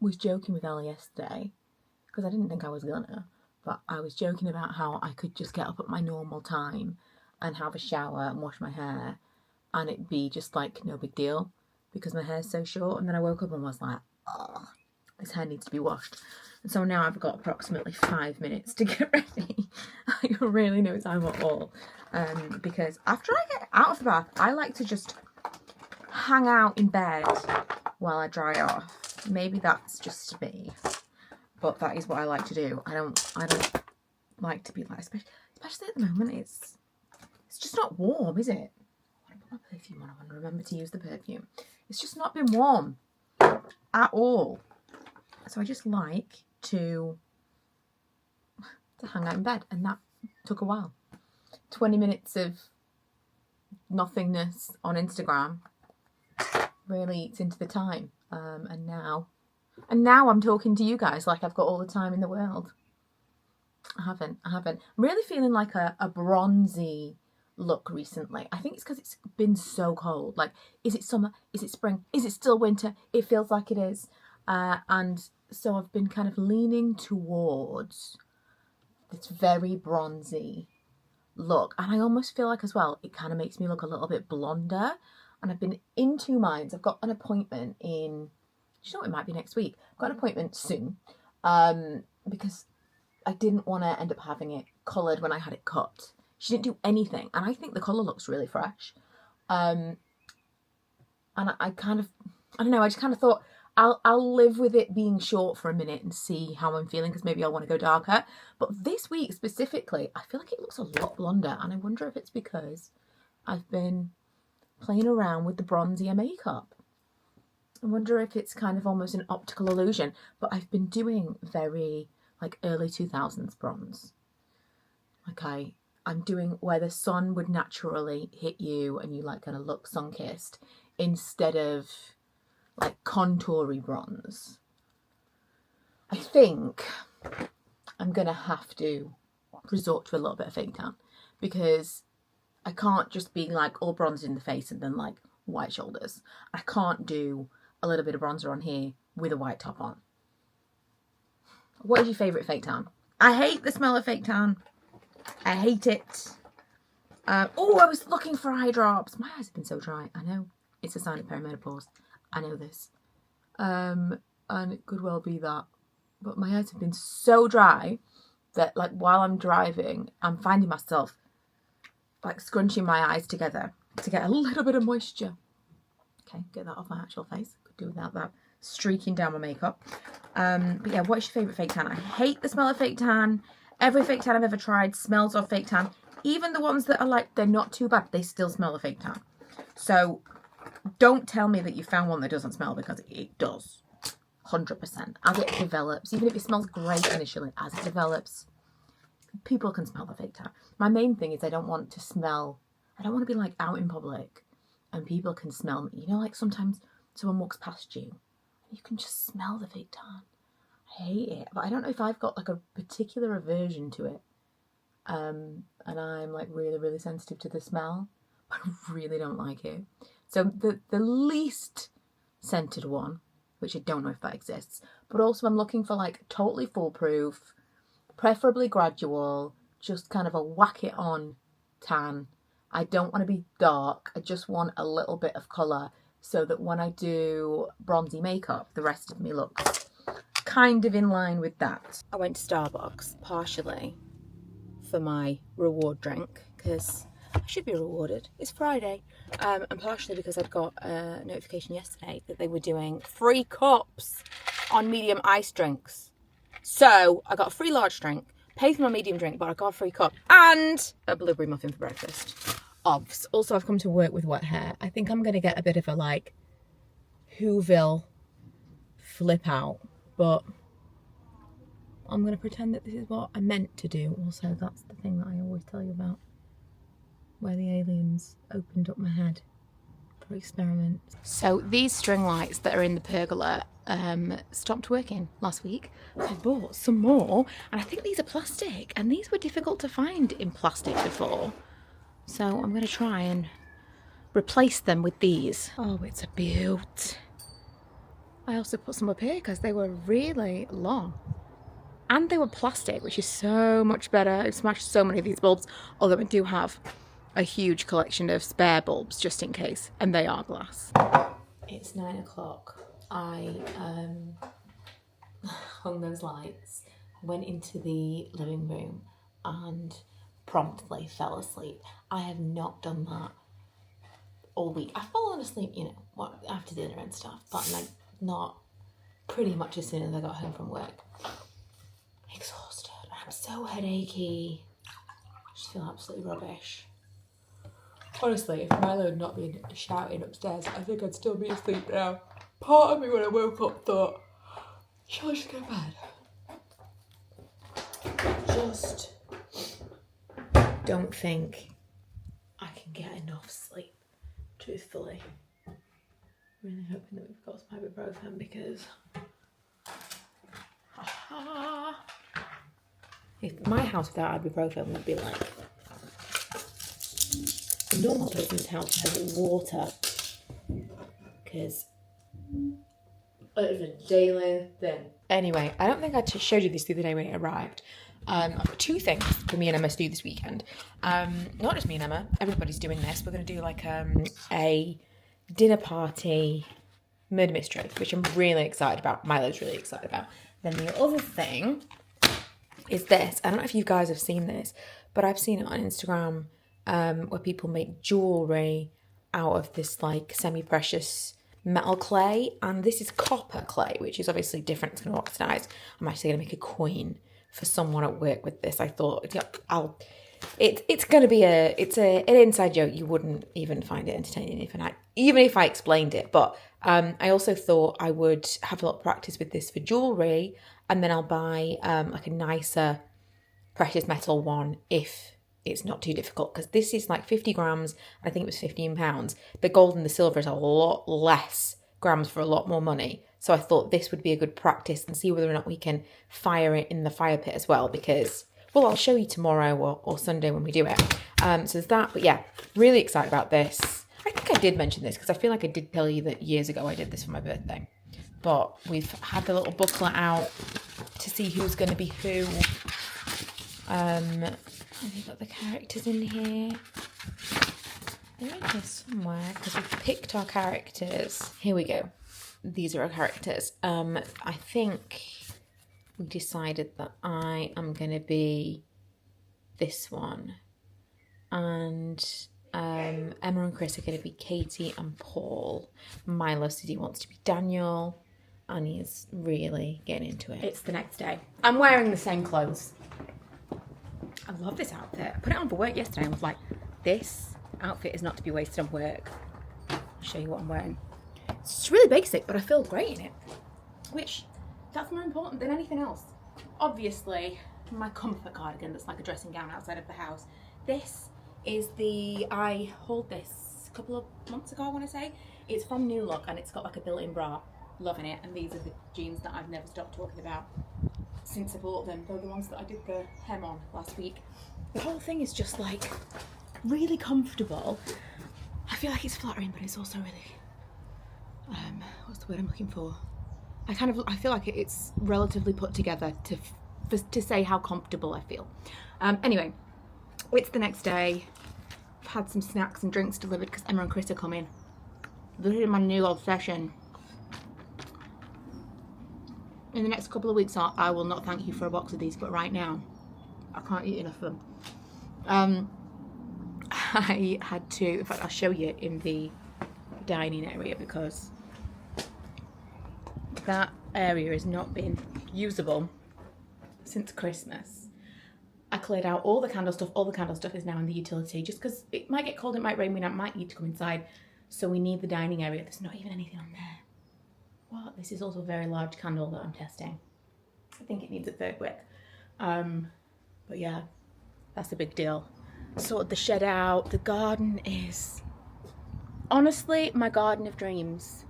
was joking with Ellie yesterday, because I didn't think I was gonna, but I was joking about how I could just get up at my normal time and have a shower and wash my hair and it'd be just like no big deal because my hair's so short. And then I woke up and was like, oh, this hair needs to be washed. And so now I've got approximately 5 minutes to get ready. I really no time at all. Because after I get out of the bath, I like to just hang out in bed while I dry off. Maybe that's just me, but that is what I like to do. I don't like to be like, especially at the moment, it's just not warm, is it? I want to put my perfume on. I want to remember to use the perfume. It's just not been warm at all. So I just like to hang out in bed, and that took a while. 20 minutes of nothingness on Instagram really eats into the time. And now I'm talking to you guys like I've got all the time in the world. I haven't. I'm really feeling like a bronzy look recently. I think it's because it's been so cold. Like, is it summer? Is it spring? Is it still winter? It feels like it is. And so I've been kind of leaning towards this very bronzy look. And I almost feel like as well, it kind of makes me look a little bit blonder. And I've been in two minds. I've got an appointment in, you know, it might be next week. I've got an appointment soon because I didn't want to end up having it coloured when I had it cut. She didn't do anything. And I think the colour looks really fresh. And I kind of, I don't know, I just kind of thought I'll live with it being short for a minute and see how I'm feeling, because maybe I'll want to go darker. But this week specifically, I feel like it looks a lot blonder. And I wonder if it's because I've been playing around with the bronzier makeup. I wonder if it's kind of almost an optical illusion, but I've been doing very like early 2000s bronze. Okay, I'm doing where the sun would naturally hit you and you like kind of look sun-kissed instead of like contoury bronze. I think I'm gonna have to resort to a little bit of fake tan, because I can't just be like all bronzed in the face and then like white shoulders. I can't do a little bit of bronzer on here with a white top on. What is your favourite fake tan? I hate the smell of fake tan. I hate it. Oh, I was looking for eye drops. My eyes have been so dry. I know. It's a sign of perimenopause. I know this. And it could well be that. But my eyes have been so dry that like while I'm driving, I'm finding myself like scrunching my eyes together to get a little bit of moisture. Okay, get that off my actual face. Could do without that streaking down my makeup. But yeah, what's your favourite fake tan? I hate the smell of fake tan. Every fake tan I've ever tried smells of fake tan. Even the ones that are like, they're not too bad, they still smell of fake tan. So don't tell me that you found one that doesn't smell, because it does. 100%. As it develops, even if it smells great initially, as it develops, people can smell the fake tan. My main thing is I don't want to be like out in public and people can smell me. You know, like sometimes someone walks past you and you can just smell the fake tan. I hate it. But I don't know if I've got like a particular aversion to it. And I'm like really, really sensitive to the smell. I really don't like it. So the least scented one, which I don't know if that exists, but also I'm looking for like totally foolproof, preferably gradual, just kind of a whack it on tan. I don't want to be dark. I just want a little bit of colour so that when I do bronzy makeup, the rest of me looks kind of in line with that. I went to Starbucks partially for my reward drink because I should be rewarded. It's Friday. And partially because I'd got a notification yesterday that they were doing free cups on medium ice drinks. So I got a free large drink, paid for my medium drink, but I got a free cup and a blueberry muffin for breakfast. Also, I've come to work with wet hair. I think I'm going to get a bit of a like Whoville flip out, but I'm going to pretend that this is what I meant to do. Also, that's the thing that I always tell you about, where the aliens opened up my head for experiments. So these string lights that are in the pergola stopped working last week. I bought some more, and I think these are plastic, and these were difficult to find in plastic before. So I'm going to try and replace them with these. Oh, it's a beaut. I also put some up here because they were really long. And they were plastic, which is so much better. I've smashed so many of these bulbs, although I do have a huge collection of spare bulbs just in case, and they are glass. It's 9 o'clock. I hung those lights, went into the living room and promptly fell asleep. I have not done that all week. I've fallen asleep, you know, after dinner and stuff, but like not pretty much as soon as I got home from work. Exhausted. I'm so headachy. I just feel absolutely rubbish. Honestly, if Milo had not been shouting upstairs, I think I'd still be asleep now. Part of me when I woke up thought, shall I just go to bed? Just don't think I can get enough sleep, truthfully. Really hoping that we've got some ibuprofen because if my house without ibuprofen would be like a normal person's house has water, because it's a daily thing. Anyway, I don't think I showed you this the other day when it arrived. Two things for me and Emma to do this weekend. Not just me and Emma, everybody's doing this. We're going to do like a dinner party murder mystery, which I'm really excited about. Milo's really excited about. Then the other thing is this. I don't know if you guys have seen this, but I've seen it on Instagram where people make jewellery out of this like semi-precious metal clay, and this is copper clay, which is obviously different. It's going to oxidize. I'm actually going to make a coin for someone at work with this. I thought, it's going to be an inside joke. You wouldn't even find it entertaining even if I explained it. But I also thought I would have a lot of practice with this for jewellery, and then I'll buy like a nicer precious metal one if it's not too difficult, because this is like 50 grams. I think it was £15. The gold and the silver is a lot less grams for a lot more money. So I thought this would be a good practice and see whether or not we can fire it in the fire pit as well, because, well, I'll show you tomorrow or Sunday when we do it. So there's that. But yeah, really excited about this. I think I did mention this because I feel like I did tell you that years ago I did this for my birthday. But we've had the little booklet out to see who's going to be who. Have you got the characters in here? They're in here somewhere because we've picked our characters. Here we go. These are our characters. I think we decided that I am going to be this one. And Emma and Chris are going to be Katie and Paul. Milo said he wants to be Daniel. And he's really getting into it. It's the next day. I'm wearing the same clothes. I love this outfit. I put it on for work yesterday and was like, this outfit is not to be wasted on work. I'll show you what I'm wearing. It's really basic, but I feel great in it. Which, that's more important than anything else. Obviously, my comfort cardigan that's like a dressing gown outside of the house. This is I hauled this a couple of months ago, I want to say. It's from New Look and it's got like a built-in bra. Loving it. And these are the jeans that I've never stopped talking about since I bought them. They're the ones that I did the hem on last week. The whole thing is just like really comfortable. I feel like it's flattering, but it's also really, what's the word I'm looking for? I feel like it's relatively put together to say how comfortable I feel. Anyway, it's the next day. I've had some snacks and drinks delivered because Emma and Chris are coming. This is my new obsession. In the next couple of weeks, I will not thank you for a box of these, but right now, I can't eat enough of them. I had to, in fact, I'll show you in the dining area because that area has not been usable since Christmas. I cleared out all the candle stuff. All the candle stuff is now in the utility just because it might get cold, it might rain, we might need to come inside. So we need the dining area. There's not even anything on there. What? This is also a very large candle that I'm testing. I think it needs a third wick. But yeah, that's a big deal. Sorted the shed out. The garden is honestly my garden of dreams.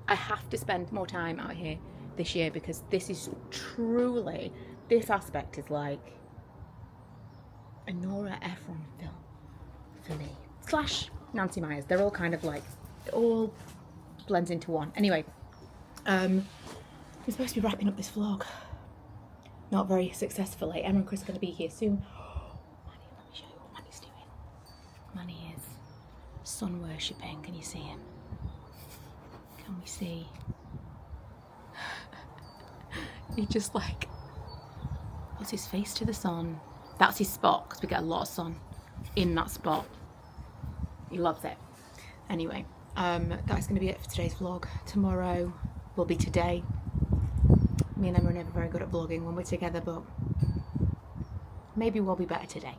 I have to spend more time out here this year because this is truly, this aspect is like a Nora Ephron film for me. / Nancy Myers. They're all kind of like, all blends into one. Anyway, we're supposed to be wrapping up this vlog. Not very successfully. Emma and Chris are going to be here soon. Manny, let me show you what Manny's doing. Manny is sun worshipping. Can you see him? Can we see? He just like puts his face to the sun. That's his spot because we get a lot of sun in that spot. He loves it. Anyway, that's going to be it for today's vlog. Tomorrow will be today. Me and Emma are never very good at vlogging when we're together, but maybe we'll be better today.